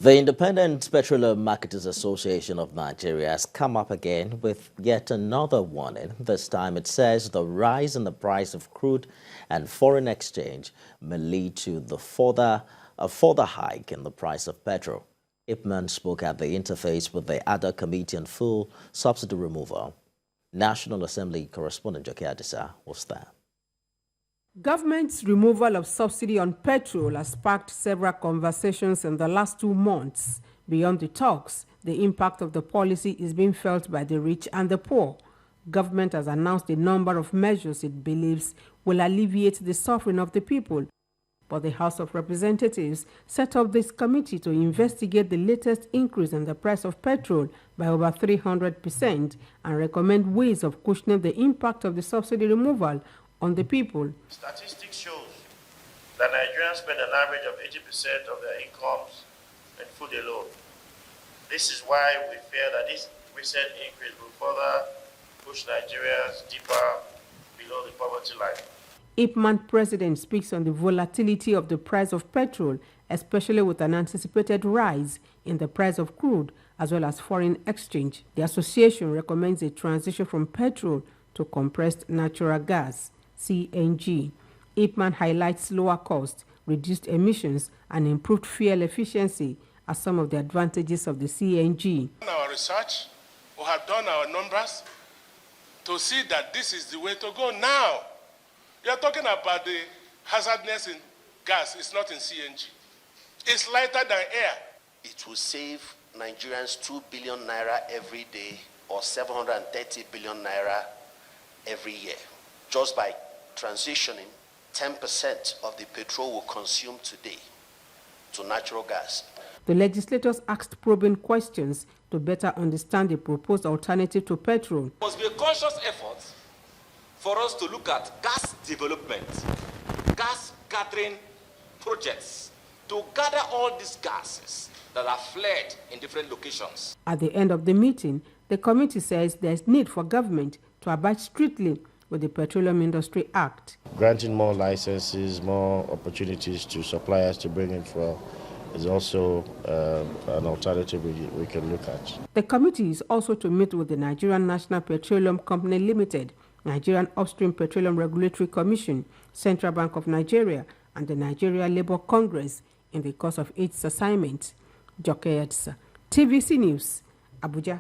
The Independent Petroleum Marketers Association of Nigeria has come up again with yet another warning. This time it says the rise in the price of crude and foreign exchange may lead to a further hike in the price of petrol. IPMAN spoke at the interface with the ADA Committee on Full Subsidy Removal. National Assembly correspondent Joke Adisa was there. Government's removal of subsidy on petrol has sparked several conversations in the last 2 months. Beyond the talks, the impact of the policy is being felt by the rich and the poor. Government has announced a number of measures it believes will alleviate the suffering of the people. But the House of Representatives set up this committee to investigate the latest increase in the price of petrol by over 300% and recommend ways of cushioning the impact of the subsidy removal on the people. Statistics shows that Nigerians spend an average of 80% of their incomes in food alone. This is why we fear that this recent increase will further push Nigerians deeper below the poverty line. IPMAN president speaks on the volatility of the price of petrol, especially with an anticipated rise in the price of crude as well as foreign exchange. The association recommends a transition from petrol to compressed natural gas, CNG. IPMAN highlights lower cost, reduced emissions, and improved fuel efficiency as some of the advantages of the CNG. Our research, we have done our numbers to see that this is the way to go now. You're talking about the hazardness in gas, it's not in CNG. It's lighter than air. It will save Nigerians 2 billion naira every day or 730 billion naira every year. Just by transitioning 10% of the petrol we consume today to natural gas. The legislators asked probing questions to better understand the proposed alternative to petrol. It must be a conscious effort for us to look at gas development, gas gathering projects, to gather all these gases that are fled in different locations. At the end of the meeting, the committee says there is need for government to abide strictly with the Petroleum Industry Act. Granting more licenses, more opportunities to suppliers to bring in fuel is also an alternative we can look at. The committee is also to meet with the Nigerian National Petroleum Company Limited, Nigerian Upstream Petroleum Regulatory Commission, Central Bank of Nigeria, and the Nigeria Labour Congress in the course of its assignment. Joke Adisa, TVC News, Abuja.